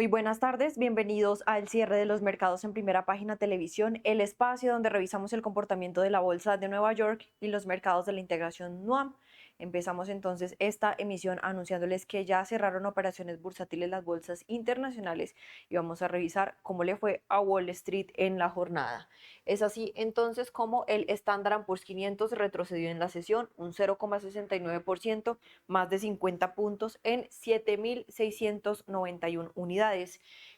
Muy buenas tardes, bienvenidos al cierre de los mercados en Primera Página Televisión, el espacio donde revisamos el comportamiento de la Bolsa de Nueva York y los mercados de la integración NUAM. Empezamos entonces esta emisión anunciándoles que ya cerraron operaciones bursátiles las bolsas internacionales y vamos a revisar cómo le fue a Wall Street en la jornada. Es así entonces como el Standard Poor's 500 retrocedió en la sesión un 0,69%, más de 50 puntos en 7.691 unidades,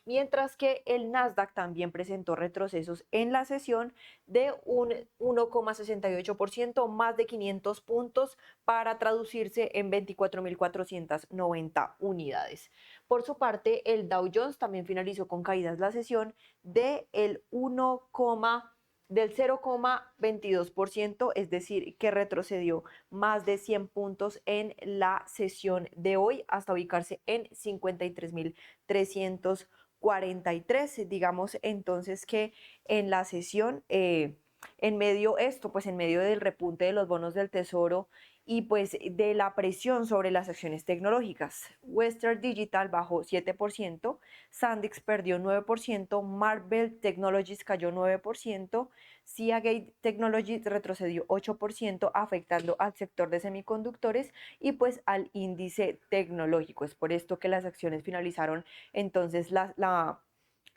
mientras que el Nasdaq también presentó retrocesos en la sesión de un 1,68%, más de 500 puntos, para traducirse en 24.490 unidades. Por su parte, el Dow Jones también finalizó con caídas la sesión de el 1, del 0,22%, es decir, que retrocedió más de 100 puntos en la sesión de hoy hasta ubicarse en 53.343. Digamos entonces que en la sesión, en medio en medio del repunte de los bonos del Tesoro y pues de la presión sobre las acciones tecnológicas, Western Digital bajó 7%, Sandex perdió 9%, Marvell Technologies cayó 9%, Seagate Technologies retrocedió 8%, afectando al sector de semiconductores y pues al índice tecnológico. Es por esto que las acciones finalizaron entonces la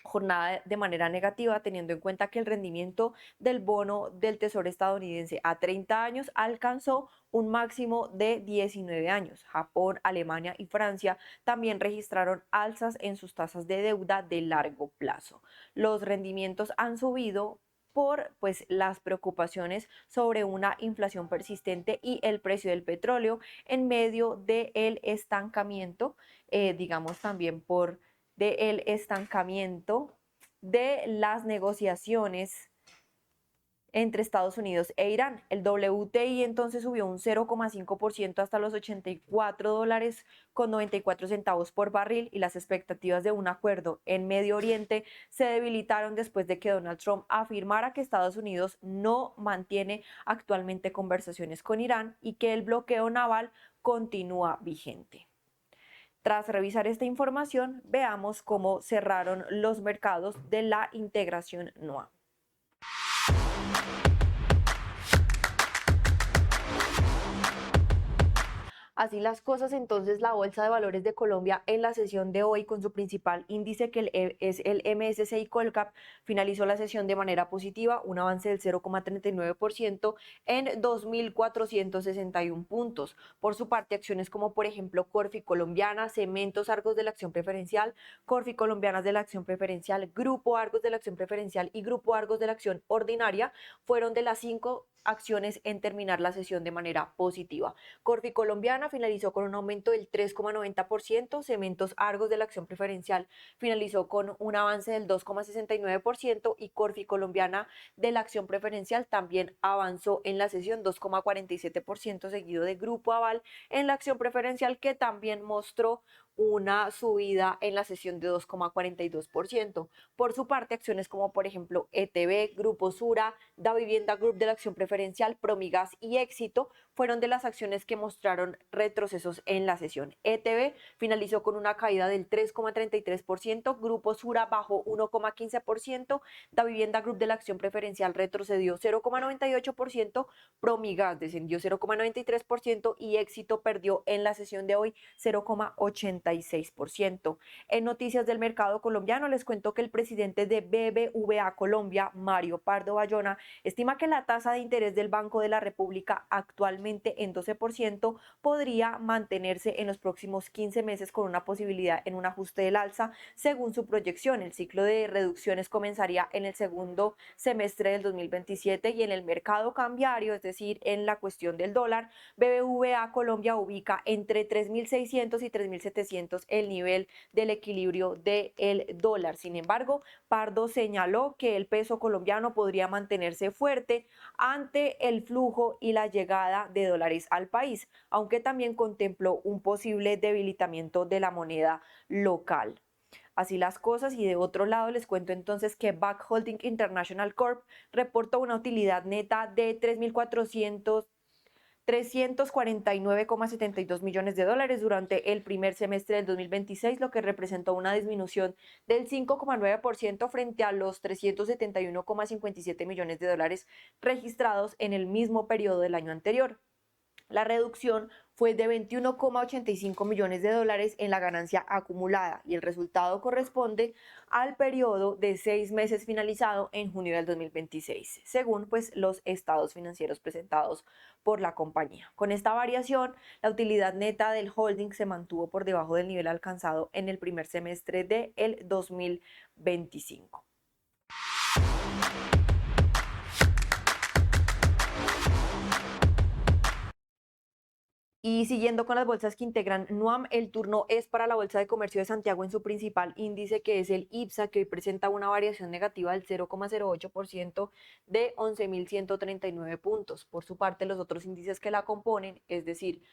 jornada de manera negativa, teniendo en cuenta que el rendimiento del bono del Tesoro estadounidense a 30 años alcanzó un máximo de 19 años. Japón, Alemania y Francia también registraron alzas en sus tasas de deuda de largo plazo. Los rendimientos han subido por las preocupaciones sobre una inflación persistente y el precio del petróleo en medio del estancamiento, digamos también por del estancamiento de las negociaciones entre Estados Unidos e Irán. El WTI entonces subió un 0,5% hasta los $84,94 por barril, y las expectativas de un acuerdo en Medio Oriente se debilitaron después de que Donald Trump afirmara que Estados Unidos no mantiene actualmente conversaciones con Irán y que el bloqueo naval continúa vigente. Tras revisar esta información, veamos cómo cerraron los mercados de la integración NOA. Así las cosas, entonces la Bolsa de Valores de Colombia en la sesión de hoy, con su principal índice que es el MSCI Colcap, finalizó la sesión de manera positiva, un avance del 0,39% en 2.461 puntos. Por su parte, acciones como por ejemplo Corfi Colombiana, Cementos Argos de la Acción Preferencial, Corfi Colombianas de la Acción Preferencial, Grupo Argos de la Acción Preferencial y Grupo Argos de la Acción Ordinaria fueron de las 5 acciones en terminar la sesión de manera positiva. Corfi Colombiana finalizó con un aumento del 3,90%, Cementos Argos de la Acción Preferencial finalizó con un avance del 2,69% y Corfi Colombiana de la Acción Preferencial también avanzó en la sesión 2,47%, seguido de Grupo Aval en la Acción Preferencial, que también mostró una subida en la sesión de 2,42%. Por su parte, acciones como por ejemplo ETB, Grupo Sura, Da Vivienda Group de la Acción Preferencial, Promigas y Éxito fueron de las acciones que mostraron retrocesos en la sesión. ETB finalizó con una caída del 3,33%, Grupo Sura bajó 1,15%, Da Vivienda Group de la Acción Preferencial retrocedió 0,98%, Promigas descendió 0,93% y Éxito perdió en la sesión de hoy 0,86%. En noticias del mercado colombiano, les cuento que el presidente de BBVA Colombia, Mario Pardo Bayona, estima que la tasa de interés del Banco de la República, actualmente en 12%, podría mantenerse en los próximos 15 meses con una posibilidad en un ajuste del alza. Según su proyección, el ciclo de reducciones comenzaría en el segundo semestre del 2027, y en el mercado cambiario, es decir, en la cuestión del dólar, BBVA Colombia ubica entre 3.600 y 3.700 el nivel del equilibrio del dólar. Sin embargo, Pardo señaló que el peso colombiano podría mantenerse fuerte ante el flujo y la llegada de dólares al país, aunque también contempló un posible debilitamiento de la moneda local. Así las cosas, y de otro lado les cuento entonces que BAC Holding International Corp reportó una utilidad neta de 349,72 millones de dólares durante el primer semestre del 2026, lo que representó una disminución del 5,9% frente a los 371,57 millones de dólares registrados en el mismo periodo del año anterior. La reducción fue de 21,85 millones de dólares en la ganancia acumulada y el resultado corresponde al periodo de 6 meses finalizado en junio del 2026, según los estados financieros presentados por la compañía. Con esta variación, la utilidad neta del holding se mantuvo por debajo del nivel alcanzado en el primer semestre del 2025. Y siguiendo con las bolsas que integran NUAM, el turno es para la Bolsa de Comercio de Santiago en su principal índice, que es el IPSA, que hoy presenta una variación negativa del 0,08% de 11.139 puntos. Por su parte, los otros índices que la componen, es decir,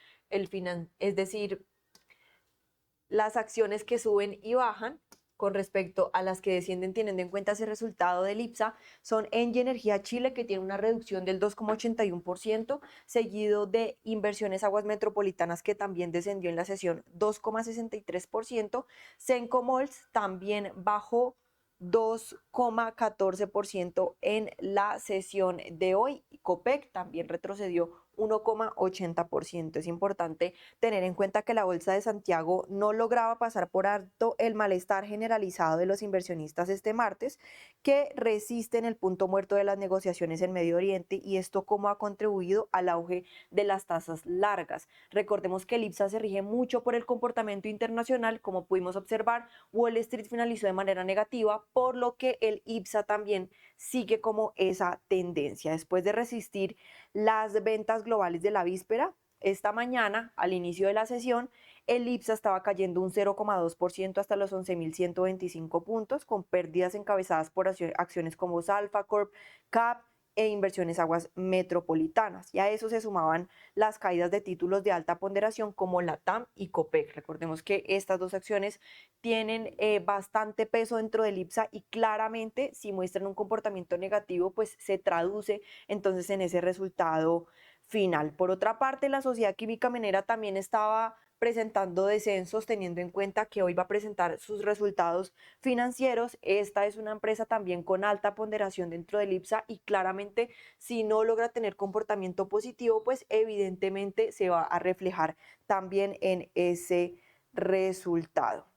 las acciones que suben y bajan con respecto a las que descienden teniendo en cuenta ese resultado del IPSA, son Engie Energía Chile, que tiene una reducción del 2,81%, seguido de Inversiones Aguas Metropolitanas, que también descendió en la sesión 2,63%, Sencomols también bajó 2,14% en la sesión de hoy. Copec también retrocedió 1,80%. Es importante tener en cuenta que la Bolsa de Santiago no lograba pasar por alto el malestar generalizado de los inversionistas este martes, que resisten el punto muerto de las negociaciones en Medio Oriente, y esto cómo ha contribuido al auge de las tasas largas. Recordemos que el IPSA se rige mucho por el comportamiento internacional. Como pudimos observar, Wall Street finalizó de manera negativa, por lo que el IPSA también sigue como esa tendencia. Después de resistir las ventas globales de la víspera, esta mañana, al inicio de la sesión, el IPSA estaba cayendo un 0,2% hasta los 11.125 puntos, con pérdidas encabezadas por acciones como Salfa Corp, CAP e Inversiones Aguas Metropolitanas. Y a eso se sumaban las caídas de títulos de alta ponderación como LATAM y Copec. Recordemos que estas dos acciones tienen bastante peso dentro del IPSA, y claramente si muestran un comportamiento negativo, pues se traduce entonces en ese resultado final. Por otra parte, la Sociedad Química Minera también estaba presentando descensos, teniendo en cuenta que hoy va a presentar sus resultados financieros. Esta es una empresa también con alta ponderación dentro del IPSA, y claramente si no logra tener comportamiento positivo, pues evidentemente se va a reflejar también en ese resultado.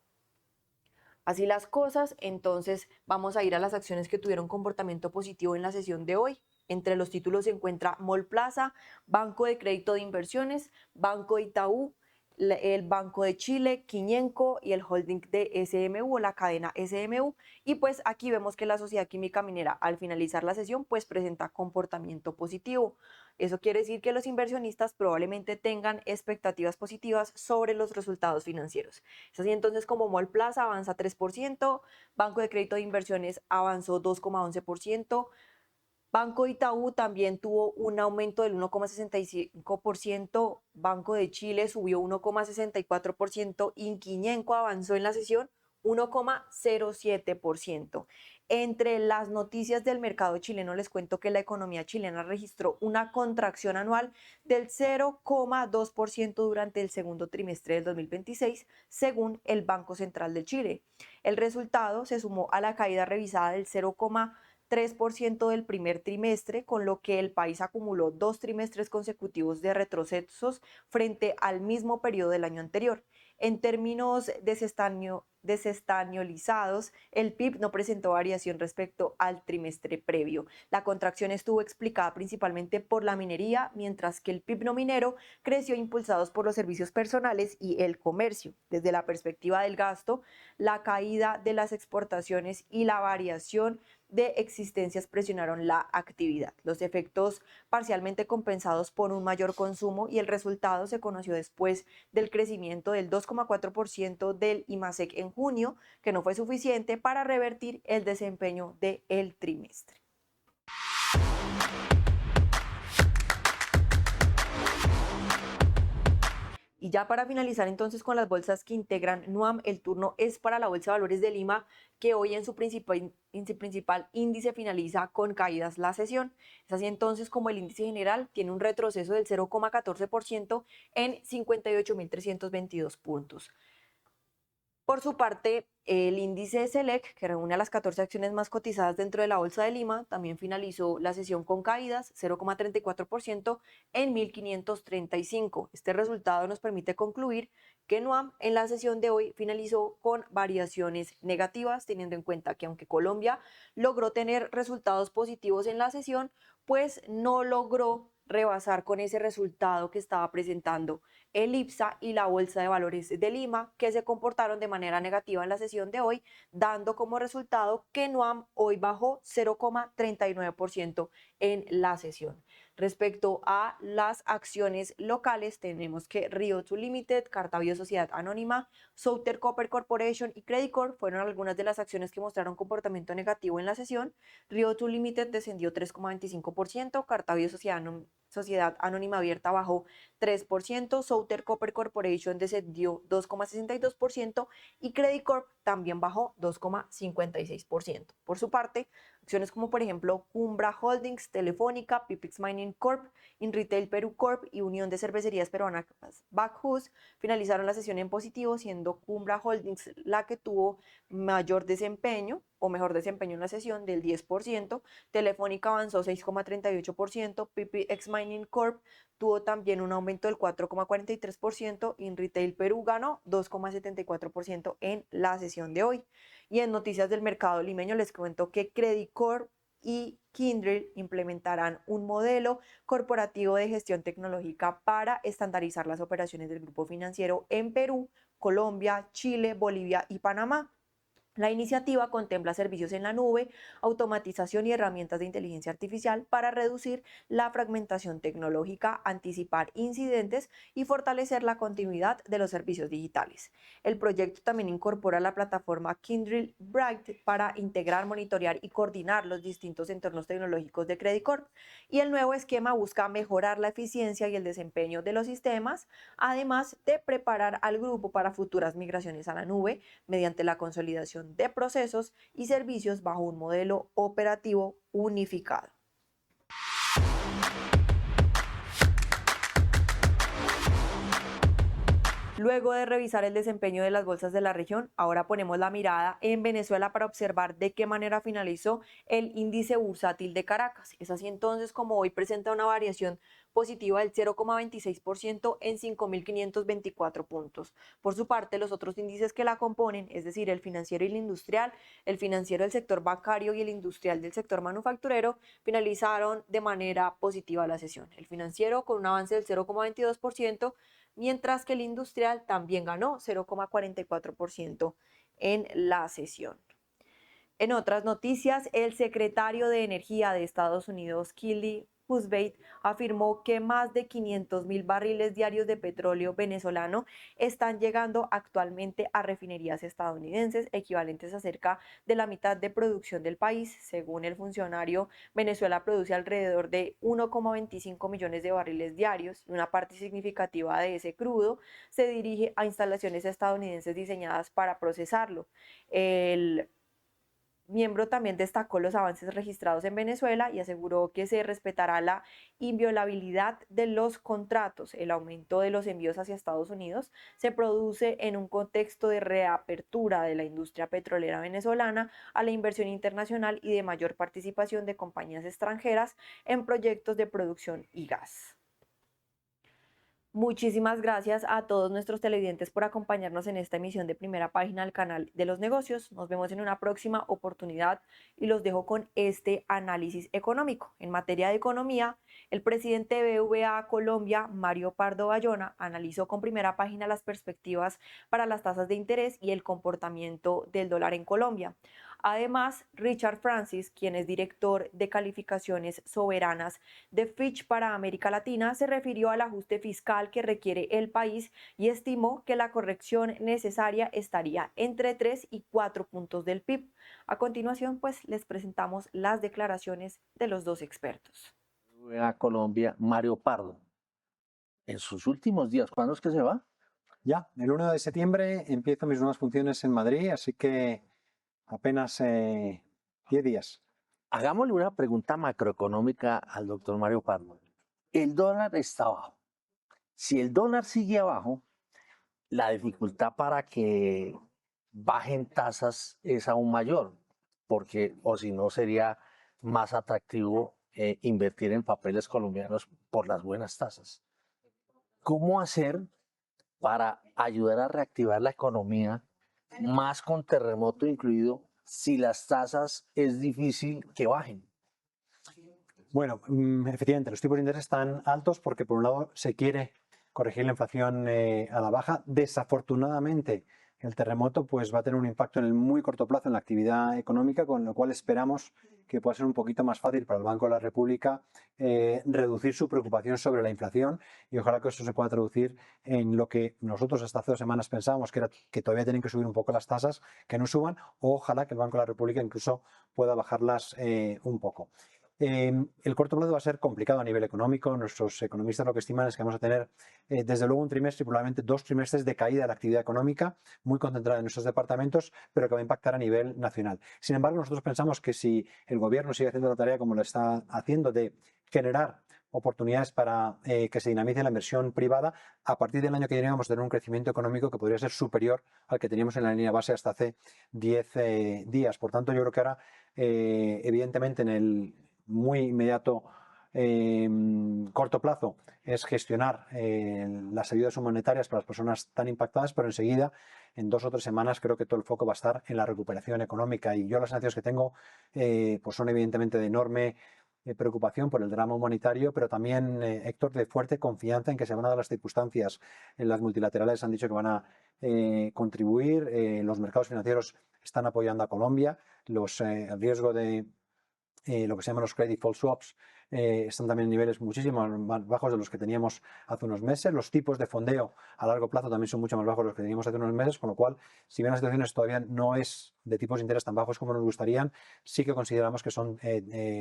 Así las cosas, entonces vamos a ir a las acciones que tuvieron comportamiento positivo en la sesión de hoy. Entre los títulos se encuentra Mallplaza, Banco de Crédito de Inversiones, Banco Itaú, el Banco de Chile, Quiñenco y el holding de SMU o la cadena SMU. Y pues aquí vemos que la Sociedad Química Minera, al finalizar la sesión, pues presenta comportamiento positivo. Eso quiere decir que los inversionistas probablemente tengan expectativas positivas sobre los resultados financieros. Es así entonces como Mallplaza avanza 3%, Banco de Crédito de Inversiones avanzó 2,11%, Banco Itaú también tuvo un aumento del 1,65%, Banco de Chile subió 1,64% y Quiñenco avanzó en la sesión 1,07%. Entre las noticias del mercado chileno, les cuento que la economía chilena registró una contracción anual del 0,2% durante el segundo trimestre del 2026, según el Banco Central de Chile. El resultado se sumó a la caída revisada del 0,3% del primer trimestre, con lo que el país acumuló 2 trimestres consecutivos de retrocesos frente al mismo periodo del año anterior. En términos desestañolizados, el PIB no presentó variación respecto al trimestre previo. La contracción estuvo explicada principalmente por la minería, mientras que el PIB no minero creció impulsados por los servicios personales y el comercio. Desde la perspectiva del gasto, la caída de las exportaciones y la variación de existencias presionaron la actividad. Los efectos parcialmente compensados por un mayor consumo, y el resultado se conoció después del crecimiento del 2,4% del IMASEC en junio, que no fue suficiente para revertir el desempeño del trimestre. Y ya para finalizar entonces con las bolsas que integran NUAM, el turno es para la Bolsa de Valores de Lima, que hoy en su principal índice finaliza con caídas la sesión. Es así entonces como el índice general tiene un retroceso del 0,14% en 58.322 puntos. Por su parte, el índice Select, que reúne a las 14 acciones más cotizadas dentro de la Bolsa de Lima, también finalizó la sesión con caídas, 0,34% en 1.535. Este resultado nos permite concluir que NUAM en la sesión de hoy finalizó con variaciones negativas, teniendo en cuenta que aunque Colombia logró tener resultados positivos en la sesión, pues no logró rebasar con ese resultado que estaba presentando el IPSA y la Bolsa de Valores de Lima, que se comportaron de manera negativa en la sesión de hoy, dando como resultado que NUAM hoy bajó 0,39% en la sesión. Respecto a las acciones locales, tenemos que Rio2 Limited, Cartabio Sociedad Anónima, Southern Copper Corporation y Credicorp fueron algunas de las acciones que mostraron comportamiento negativo en la sesión. Rio2 Limited descendió 3,25%, Cartabio Sociedad Anónima Abierta bajó 3%, Southern Copper Corporation descendió 2,62% y Credit Corp también bajó 2,56%. Por su parte, acciones como por ejemplo Cumbra Holdings, Telefónica, Pipix Mining Corp, InRetail Perú Corp y Unión de Cervecerías Peruanas Bacchus finalizaron la sesión en positivo, siendo Cumbra Holdings la que tuvo mayor desempeño o mejor desempeño en la sesión del 10%, Telefónica avanzó 6,38%, PPX Mining Corp tuvo también un aumento del 4,43%, y Retail Perú ganó 2,74% en la sesión de hoy. Y en noticias del mercado limeño les cuento que Credit Corp y Kindred implementarán un modelo corporativo de gestión tecnológica para estandarizar las operaciones del grupo financiero en Perú, Colombia, Chile, Bolivia y Panamá. La iniciativa contempla servicios en la nube, automatización y herramientas de inteligencia artificial para reducir la fragmentación tecnológica, anticipar incidentes y fortalecer la continuidad de los servicios digitales. El proyecto también incorpora la plataforma Kindred Bright para integrar, monitorear y coordinar los distintos entornos tecnológicos de Credit Corp. Y el nuevo esquema busca mejorar la eficiencia y el desempeño de los sistemas, además de preparar al grupo para futuras migraciones a la nube mediante la consolidación de procesos y servicios bajo un modelo operativo unificado. Luego de revisar el desempeño de las bolsas de la región, ahora ponemos la mirada en Venezuela para observar de qué manera finalizó el índice bursátil de Caracas. Es así entonces como hoy presenta una variación positiva del 0,26% en 5.524 puntos. Por su parte, los otros índices que la componen, es decir, el financiero y el industrial, el financiero del sector bancario y el industrial del sector manufacturero, finalizaron de manera positiva la sesión. El financiero con un avance del 0,22%, mientras que el industrial también ganó 0,44% en la sesión. En otras noticias, el secretario de Energía de Estados Unidos, Kelly Husbeit, afirmó que más de 500.000 barriles diarios de petróleo venezolano están llegando actualmente a refinerías estadounidenses, equivalentes a cerca de la mitad de producción del país. Según el funcionario, Venezuela produce alrededor de 1,25 millones de barriles diarios y una parte significativa de ese crudo se dirige a instalaciones estadounidenses diseñadas para procesarlo. El miembro también destacó los avances registrados en Venezuela y aseguró que se respetará la inviolabilidad de los contratos. El aumento de los envíos hacia Estados Unidos se produce en un contexto de reapertura de la industria petrolera venezolana a la inversión internacional y de mayor participación de compañías extranjeras en proyectos de producción y gas. Muchísimas gracias a todos nuestros televidentes por acompañarnos en esta emisión de Primera Página del canal de los negocios. Nos vemos en una próxima oportunidad y los dejo con este análisis económico. En materia de economía, el presidente de BBVA Colombia, Mario Pardo Bayona, analizó con Primera Página las perspectivas para las tasas de interés y el comportamiento del dólar en Colombia. Además, Richard Francis, quien es director de calificaciones soberanas de Fitch para América Latina, se refirió al ajuste fiscal que requiere el país y estimó que la corrección necesaria estaría entre 3 y 4 puntos del PIB. A continuación, pues les presentamos las declaraciones de los dos expertos. A Colombia, Mario Pardo. En sus últimos días, ¿cuándo es que se va? Ya, el 1 de septiembre empiezo mis nuevas funciones en Madrid, así que apenas 10 días. Hagámosle una pregunta macroeconómica al doctor Mario Pardo. El dólar está abajo. Si el dólar sigue abajo, la dificultad para que bajen tasas es aún mayor, porque o si no sería más atractivo invertir en papeles colombianos por las buenas tasas. ¿Cómo hacer para ayudar a reactivar la economía, más con terremoto incluido, si las tasas es difícil que bajen? Bueno, efectivamente, los tipos de interés están altos porque por un lado se quiere corregir la inflación a la baja. Desafortunadamente, el terremoto pues va a tener un impacto en el muy corto plazo en la actividad económica, con lo cual esperamos que pueda ser un poquito más fácil para el Banco de la República reducir su preocupación sobre la inflación, y ojalá que eso se pueda traducir en lo que nosotros hasta hace 2 semanas pensábamos, que era que todavía tienen que subir un poco las tasas, que no suban, o ojalá que el Banco de la República incluso pueda bajarlas un poco. El corto plazo va a ser complicado a nivel económico. Nuestros economistas lo que estiman es que vamos a tener desde luego un trimestre y probablemente 2 trimestres de caída de la actividad económica, muy concentrada en nuestros departamentos, pero que va a impactar a nivel nacional. Sin embargo, nosotros pensamos que si el gobierno sigue haciendo la tarea como lo está haciendo, de generar oportunidades para que se dinamice la inversión privada, a partir del año que viene vamos a tener un crecimiento económico que podría ser superior al que teníamos en la línea base hasta hace 10 días. Por tanto, yo creo que ahora, evidentemente, en el muy inmediato corto plazo es gestionar las ayudas humanitarias para las personas tan impactadas, pero enseguida, en 2 o 3 semanas, creo que todo el foco va a estar en la recuperación económica, y yo las sensaciones que tengo pues son evidentemente de enorme preocupación por el drama humanitario, pero también, Héctor, de fuerte confianza en que se van a dar las circunstancias. Las multilaterales han dicho que van a contribuir, los mercados financieros están apoyando a Colombia, el riesgo de lo que se llaman los credit default swaps están también en niveles muchísimo más bajos de los que teníamos hace unos meses. Los tipos de fondeo a largo plazo también son mucho más bajos de los que teníamos hace unos meses, con lo cual, si bien la situación todavía no es de tipos de interés tan bajos como nos gustarían, sí que consideramos que son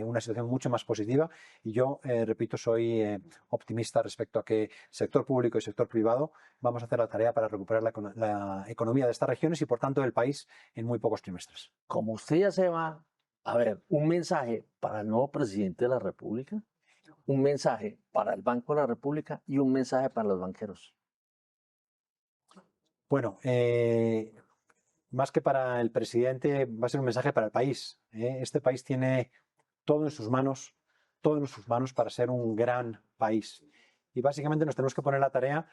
una situación mucho más positiva, y yo, repito, soy optimista respecto a que sector público y sector privado vamos a hacer la tarea para recuperar la economía de estas regiones y por tanto del país en muy pocos trimestres. Como usted ya se va, a ver, un mensaje para el nuevo presidente de la República, un mensaje para el Banco de la República y un mensaje para los banqueros. Bueno, más que para el presidente, va a ser un mensaje para el país. Este país tiene todo en sus manos, todo en sus manos para ser un gran país. Y básicamente nos tenemos que poner la tarea,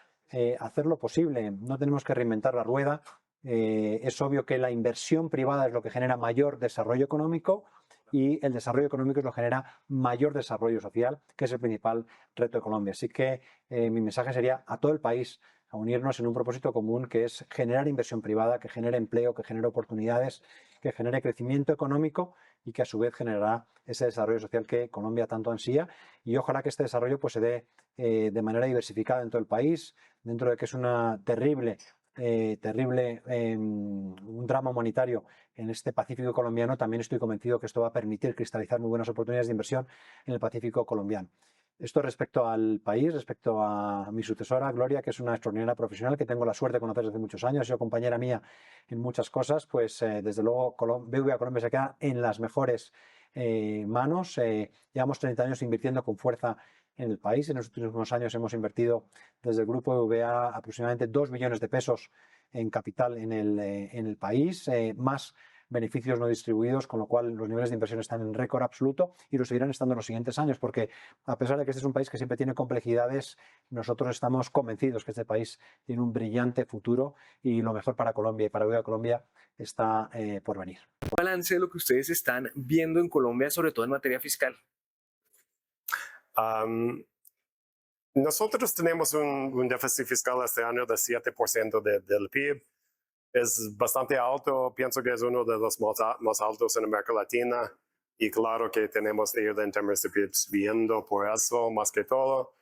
hacer lo posible. No tenemos que reinventar la rueda. Es obvio que la inversión privada es lo que genera mayor desarrollo económico, y el desarrollo económico es lo que genera mayor desarrollo social, que es el principal reto de Colombia. Así que mi mensaje sería a todo el país a unirnos en un propósito común, que es generar inversión privada, que genere empleo, que genere oportunidades, que genere crecimiento económico, y que a su vez generará ese desarrollo social que Colombia tanto ansía. Y ojalá que este desarrollo pues se dé de manera diversificada en todo el país, dentro de que es una terrible un drama humanitario en este Pacífico colombiano. También estoy convencido que esto va a permitir cristalizar muy buenas oportunidades de inversión en el Pacífico colombiano. Esto respecto al país, respecto a mi sucesora, Gloria, que es una extraordinaria profesional que tengo la suerte de conocer desde muchos años, ha sido compañera mía en muchas cosas. Pues desde luego BBVA Colombia se queda en las mejores manos. Llevamos 30 años invirtiendo con fuerza en el país. En los últimos años hemos invertido desde el grupo BBVA aproximadamente 2 billones de pesos en capital en el país, más beneficios no distribuidos, con lo cual los niveles de inversión están en récord absoluto y lo seguirán estando en los siguientes años, porque a pesar de que este es un país que siempre tiene complejidades, nosotros estamos convencidos que este país tiene un brillante futuro, y lo mejor para Colombia y para BBVA Colombia está por venir. Balance de lo que ustedes están viendo en Colombia, sobre todo en materia fiscal. Nosotros tenemos un déficit fiscal este año de 7% del PIB. Es bastante alto, pienso que es uno de los más altos en América Latina, y claro que tenemos que ir en términos de PIB subiendo por eso más que todo.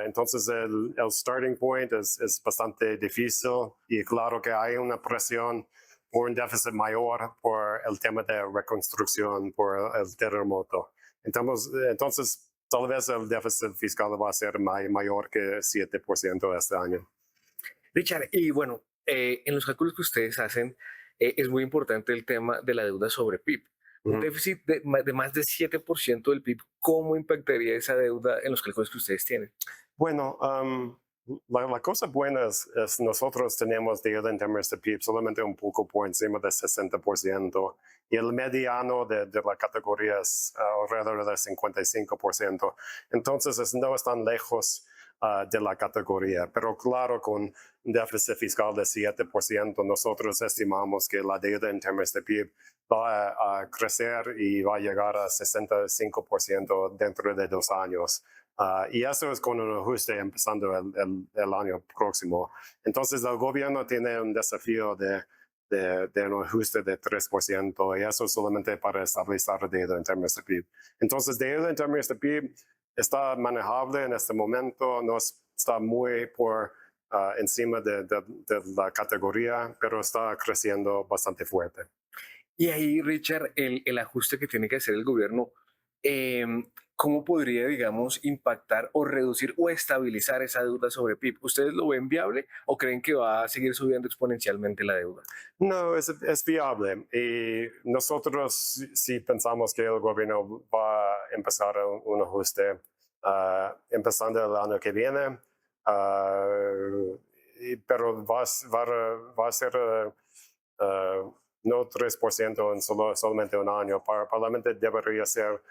Entonces el starting point es bastante difícil, y claro que hay una presión por un déficit mayor por el tema de reconstrucción, por el terremoto. Entonces tal vez el déficit fiscal va a ser mayor que 7% este año. Richard, y bueno, en los cálculos que ustedes hacen, es muy importante el tema de la deuda sobre PIB. Un Ujú. déficit de más de 7% del PIB, ¿cómo impactaría esa deuda en los cálculos que ustedes tienen? Bueno, la cosa buena es nosotros tenemos deuda en términos de PIB solamente un poco por encima del 60% y el mediano de la categoría es alrededor del 55%. Entonces no están lejos de la categoría, pero claro, con un déficit fiscal de 7%, nosotros estimamos que la deuda en términos de PIB va a crecer y va a llegar a 65% dentro de 2 años. Y eso es con un ajuste empezando el año próximo. Entonces el gobierno tiene un desafío de un ajuste de 3% y eso solamente para estabilizar la deuda en términos de PIB. Entonces deuda en términos de PIB está manejable en este momento, no está muy por encima de la categoría, pero está creciendo bastante fuerte. Y ahí, Richard, el ajuste que tiene que hacer el gobierno, ¿cómo podría, digamos, impactar o reducir o estabilizar esa deuda sobre PIB? ¿Ustedes lo ven viable o creen que va a seguir subiendo exponencialmente la deuda? No, es viable y nosotros sí pensamos que el gobierno va a empezar un ajuste empezando el año que viene, pero va a ser no 3% en solamente un año, probablemente debería ser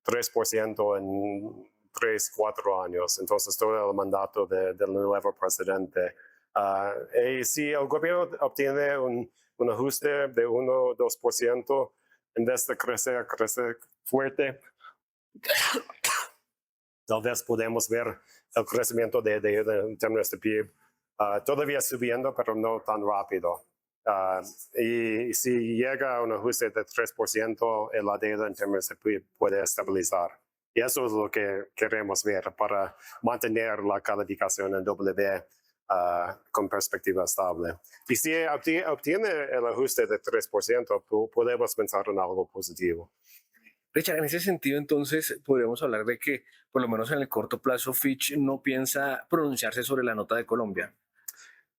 3% en 3, 4 años, entonces todo el mandato del nuevo presidente. Y si el gobierno obtiene un ajuste de 1 o 2%, en vez de crecer fuerte, tal vez podemos ver el crecimiento en términos de PIB todavía subiendo, pero no tan rápido. Y si llega a un ajuste de 3%, la deuda en términos de PIB puede estabilizar. Y eso es lo que queremos ver para mantener la calificación en W con perspectiva estable. Y si obtiene el ajuste de 3%, podemos pensar en algo positivo. Richard, en ese sentido, entonces, podríamos hablar de que, por lo menos en el corto plazo, Fitch no piensa pronunciarse sobre la nota de Colombia.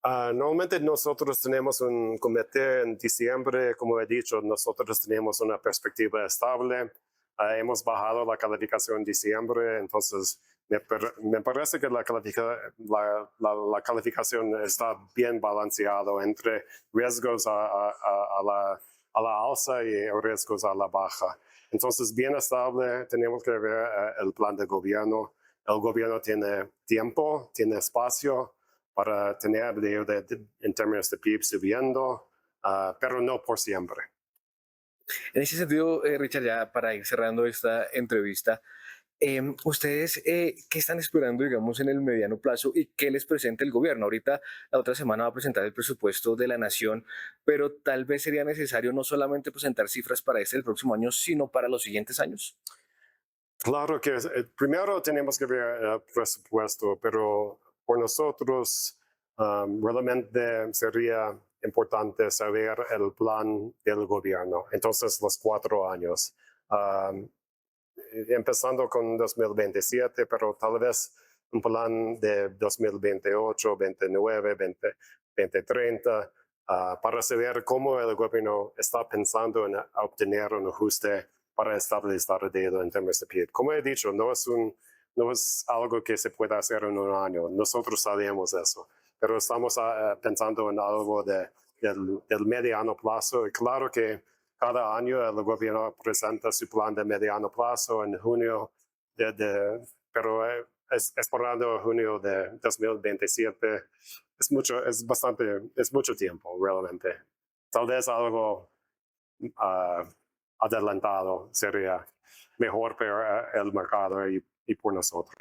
Normalmente nosotros tenemos un comité en diciembre, como he dicho, nosotros tenemos una perspectiva estable. Hemos bajado la calificación en diciembre, entonces me parece que la calificación está bien balanceado entre riesgos a la alza y riesgos a la baja. Entonces, bien estable, tenemos que ver el plan de gobierno. El gobierno tiene tiempo, tiene espacio para tener deuda en términos de PIB subiendo, pero no por siempre. En ese sentido, Richard, ya para ir cerrando esta entrevista, ¿ustedes qué están esperando, digamos, en el mediano plazo y qué les presenta el gobierno? Ahorita, la otra semana va a presentar el presupuesto de la nación, pero tal vez sería necesario no solamente presentar cifras para el próximo año, sino para los siguientes años. Claro que primero tenemos que ver el presupuesto, pero por nosotros realmente sería importante saber el plan del gobierno. Entonces, los 4 años. Um, Empezando con 2027, pero tal vez un plan de 2028, 29, 2030, para saber cómo el gobierno está pensando en obtener un ajuste para estabilizar la deuda en términos de PIB. Como he dicho, no es algo que se pueda hacer en un año. Nosotros sabemos eso, pero estamos pensando en algo del mediano plazo. Y claro que cada año el gobierno presenta su plan de mediano plazo en junio, pero esperando junio de 2027 es mucho tiempo realmente. Tal vez algo adelantado sería mejor para el mercado y por nosotros.